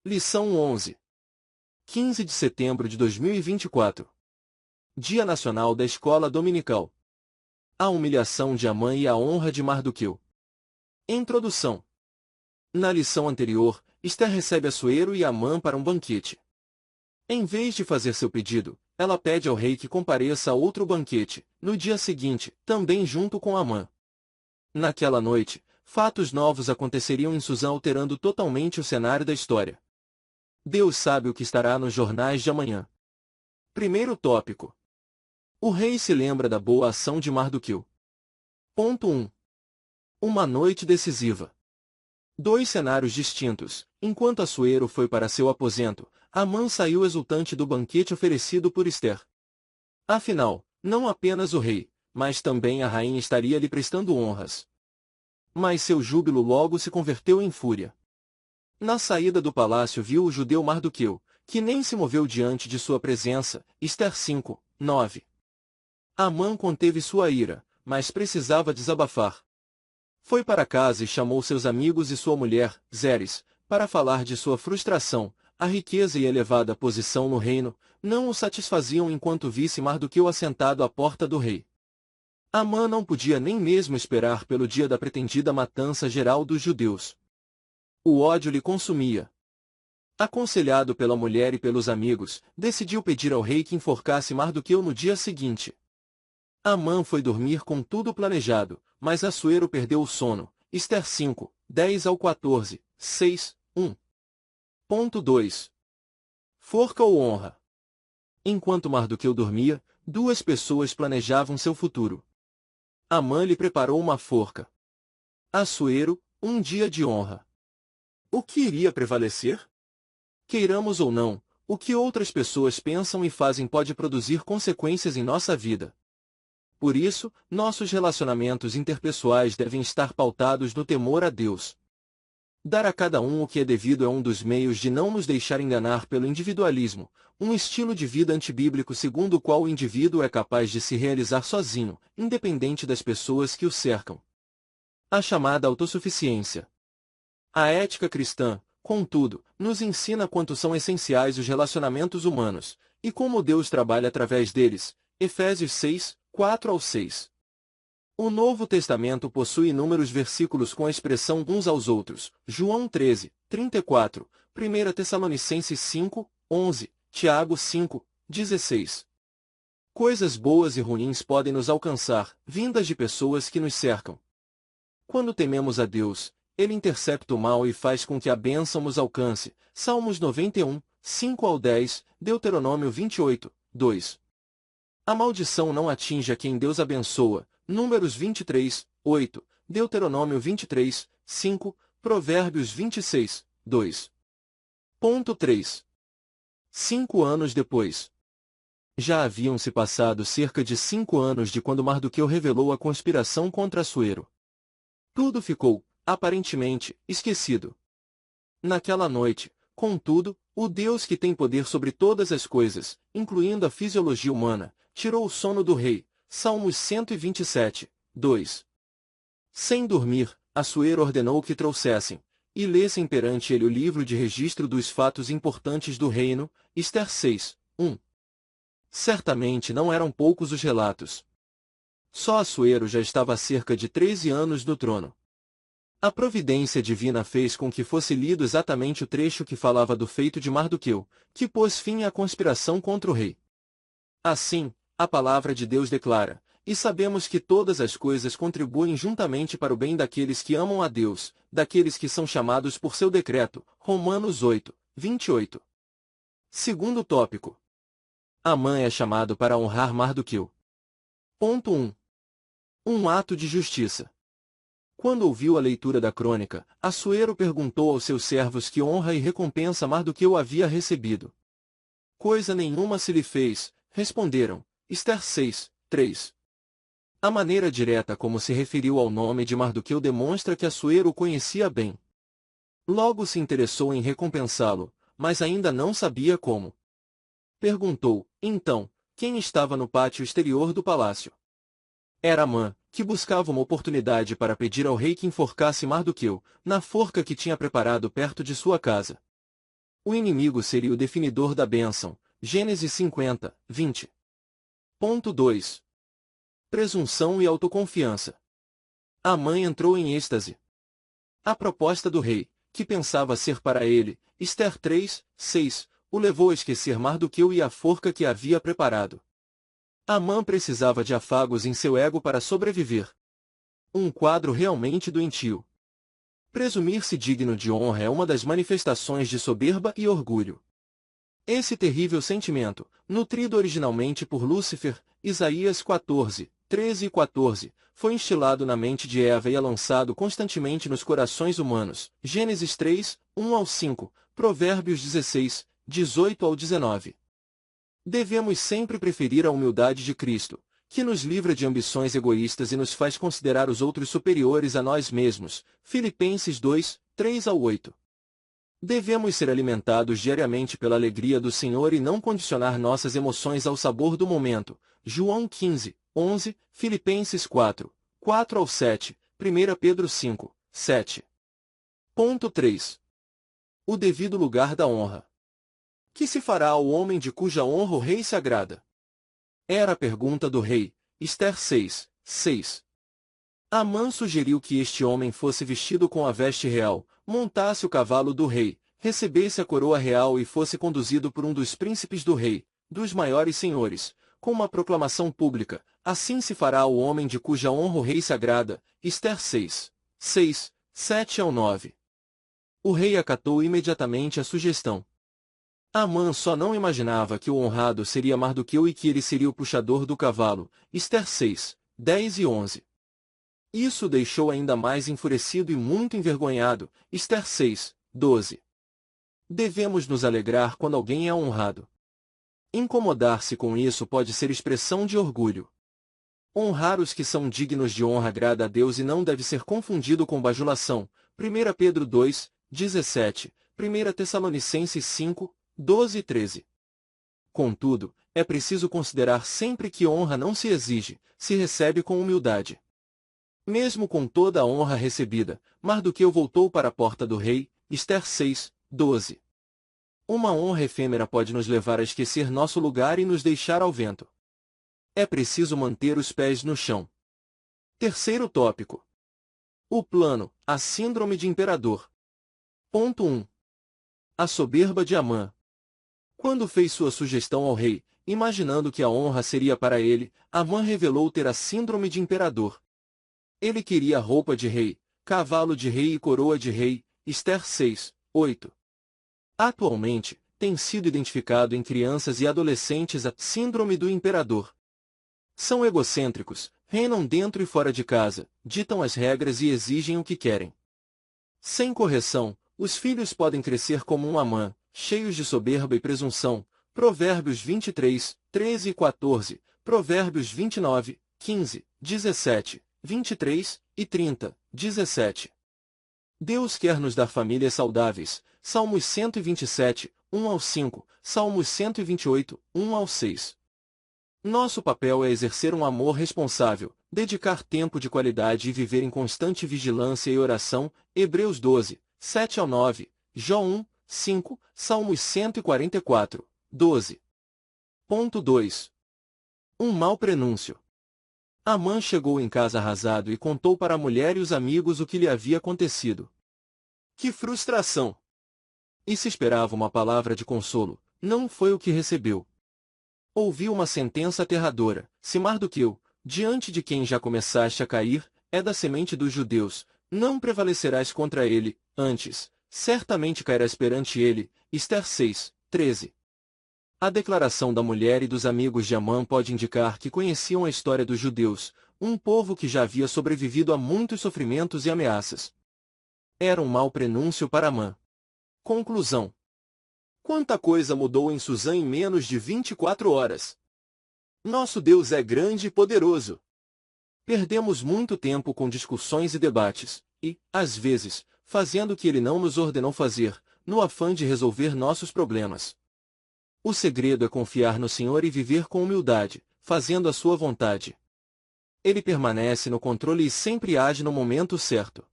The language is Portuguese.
Lição 11. 15 de setembro de 2024. Dia Nacional da Escola Dominical. A humilhação de Amã e a honra de Mardoqueu. Introdução. Na lição anterior, Esther recebe Assuero e Amã para um banquete. Em vez de fazer seu pedido, ela pede ao rei que compareça a outro banquete, no dia seguinte, também junto com Amã. Naquela noite, fatos novos aconteceriam em Susã, alterando totalmente o cenário da história. Deus sabe o que estará nos jornais de amanhã. Primeiro tópico. O rei se lembra da boa ação de Mardoqueu. Ponto 1. Uma noite decisiva. Dois cenários distintos. Enquanto Assuero foi para seu aposento, Amã saiu exultante do banquete oferecido por Esther. Afinal, não apenas o rei, mas também a rainha estaria lhe prestando honras. Mas seu júbilo logo se converteu em fúria. Na saída do palácio viu o judeu Mardoqueu, que nem se moveu diante de sua presença. Esther 5, 9. Amã conteve sua ira, mas precisava desabafar. Foi para casa e chamou seus amigos e sua mulher, Zeres, para falar de sua frustração. A riqueza e elevada posição no reino não o satisfaziam enquanto visse Mardoqueu assentado à porta do rei. Amã não podia nem mesmo esperar pelo dia da pretendida matança geral dos judeus. O ódio lhe consumia. Aconselhado pela mulher e pelos amigos, decidiu pedir ao rei que enforcasse Mardoqueu no dia seguinte. Amã foi dormir com tudo planejado, mas Assuero perdeu o sono. Esther 5, 10 ao 14, 6, 1. Ponto 2. Forca ou honra? Enquanto Mardoqueu dormia, duas pessoas planejavam seu futuro. Amã lhe preparou uma forca. Assuero, um dia de honra. O que iria prevalecer? Queiramos ou não, o que outras pessoas pensam e fazem pode produzir consequências em nossa vida. Por isso, nossos relacionamentos interpessoais devem estar pautados no temor a Deus. Dar a cada um o que é devido é um dos meios de não nos deixar enganar pelo individualismo, um estilo de vida antibíblico segundo o qual o indivíduo é capaz de se realizar sozinho, independente das pessoas que o cercam. A chamada autossuficiência. A ética cristã, contudo, nos ensina quanto são essenciais os relacionamentos humanos, e como Deus trabalha através deles. Efésios 6, 4 ao 6. O Novo Testamento possui inúmeros versículos com a expressão uns aos outros. João 13, 34, 1 Tessalonicenses 5, 11, Tiago 5, 16. Coisas boas e ruins podem nos alcançar, vindas de pessoas que nos cercam. Quando tememos a Deus, Ele intercepta o mal e faz com que a bênção nos alcance. Salmos 91, 5 ao 10, Deuteronômio 28, 2. A maldição não atinge a quem Deus abençoa. Números 23, 8, Deuteronômio 23, 5, Provérbios 26, 2. Ponto 3. 5 anos depois. Já haviam se passado cerca de 5 anos de quando Mardoqueu revelou a conspiração contra Assuero. Tudo ficou, aparentemente, esquecido. Naquela noite, contudo, o Deus que tem poder sobre todas as coisas, incluindo a fisiologia humana, tirou o sono do rei. Salmos 127, 2. Sem dormir, Assuero ordenou que trouxessem, e lessem perante ele o livro de registro dos fatos importantes do reino. Esther 6, 1. Certamente não eram poucos os relatos. Só Assuero já estava há cerca de 13 anos no trono. A providência divina fez com que fosse lido exatamente o trecho que falava do feito de Mardoqueu, que pôs fim à conspiração contra o rei. Assim, a palavra de Deus declara, e sabemos que todas as coisas contribuem juntamente para o bem daqueles que amam a Deus, daqueles que são chamados por seu decreto. Romanos 8, 28. Segundo tópico. Amã é chamado para honrar Mardoqueu. Ponto 1. Um ato de justiça. Quando ouviu a leitura da crônica, Assuero perguntou aos seus servos que honra e recompensa Mardoqueu havia recebido. Coisa nenhuma se lhe fez, responderam. Esther 6, 3. A maneira direta como se referiu ao nome de Mardoqueu demonstra que Assuero o conhecia bem. Logo se interessou em recompensá-lo, mas ainda não sabia como. Perguntou, então, quem estava no pátio exterior do palácio. Era Amã, que buscava uma oportunidade para pedir ao rei que enforcasse Mardoqueu, na forca que tinha preparado perto de sua casa. O inimigo seria o definidor da bênção. Gênesis 50, 20. Ponto 2. Presunção e autoconfiança. A mãe entrou em êxtase. A proposta do rei, que pensava ser para ele, Ester 3, 6, o levou a esquecer Mardoqueu e a forca que havia preparado. Amã precisava de afagos em seu ego para sobreviver. Um quadro realmente doentio. Presumir-se digno de honra é uma das manifestações de soberba e orgulho. Esse terrível sentimento, nutrido originalmente por Lúcifer, Isaías 14, 13 e 14, foi instilado na mente de Eva e é lançado constantemente nos corações humanos. Gênesis 3, 1 ao 5, Provérbios 16, 18 ao 19. Devemos sempre preferir a humildade de Cristo, que nos livra de ambições egoístas e nos faz considerar os outros superiores a nós mesmos. Filipenses 2, 3 ao 8. Devemos ser alimentados diariamente pela alegria do Senhor e não condicionar nossas emoções ao sabor do momento. João 15, 11, Filipenses 4, 4 ao 7, 1 Pedro 5, 7. Ponto 3. O devido lugar da honra. Que se fará ao homem de cuja honra o rei se agrada? Era a pergunta do rei, Ester 6, 6. Amã sugeriu que este homem fosse vestido com a veste real, montasse o cavalo do rei, recebesse a coroa real e fosse conduzido por um dos príncipes do rei, dos maiores senhores, com uma proclamação pública: assim se fará ao homem de cuja honra o rei se agrada. Ester 6, 6, 7 ao 9. O rei acatou imediatamente a sugestão. Amã só não imaginava que o honrado seria Mardoqueu e que ele seria o puxador do cavalo. Ester 6, 10 e 11. Isso o deixou ainda mais enfurecido e muito envergonhado. Ester 6, 12. Devemos nos alegrar quando alguém é honrado. Incomodar-se com isso pode ser expressão de orgulho. Honrar os que são dignos de honra agrada a Deus e não deve ser confundido com bajulação. 1 Pedro 2, 17, 1 Tessalonicenses 5, 12 e 13. Contudo, é preciso considerar sempre que honra não se exige, se recebe com humildade. Mesmo com toda a honra recebida, Mardoqueu voltou para a porta do rei. Ester 6, 12. Uma honra efêmera pode nos levar a esquecer nosso lugar e nos deixar ao vento. É preciso manter os pés no chão. Terceiro tópico. O plano, a síndrome de imperador. Ponto 1. A soberba de Amã. Quando fez sua sugestão ao rei, imaginando que a honra seria para ele, Amã revelou ter a síndrome de imperador. Ele queria roupa de rei, cavalo de rei e coroa de rei. Ester 6, 8. Atualmente, tem sido identificado em crianças e adolescentes a síndrome do imperador. São egocêntricos, reinam dentro e fora de casa, ditam as regras e exigem o que querem. Sem correção, os filhos podem crescer como um Amã, cheios de soberba e presunção. Provérbios 23, 13 e 14, Provérbios 29, 15, 17, 23 e 30, 17. Deus quer nos dar famílias saudáveis. Salmos 127, 1 ao 5, Salmos 128, 1 ao 6. Nosso papel é exercer um amor responsável, dedicar tempo de qualidade e viver em constante vigilância e oração. Hebreus 12, 7 ao 9, Jó 1, 5, Salmos 144, 12. Ponto 2. Um mau prenúncio. Amã chegou em casa arrasado e contou para a mulher e os amigos o que lhe havia acontecido. Que frustração! E se esperava uma palavra de consolo, não foi o que recebeu. Ouviu uma sentença aterradora: se Mardoqueu, diante de quem já começaste a cair, é da semente dos judeus, não prevalecerás contra ele, antes, certamente cairás perante ele. Ester 6, 13. A declaração da mulher e dos amigos de Amã pode indicar que conheciam a história dos judeus, um povo que já havia sobrevivido a muitos sofrimentos e ameaças. Era um mau prenúncio para Amã. Conclusão. Quanta coisa mudou em Suzã em menos de 24 horas. Nosso Deus é grande e poderoso. Perdemos muito tempo com discussões e debates, e, às vezes, fazendo o que Ele não nos ordenou fazer, no afã de resolver nossos problemas. O segredo é confiar no Senhor e viver com humildade, fazendo a sua vontade. Ele permanece no controle e sempre age no momento certo.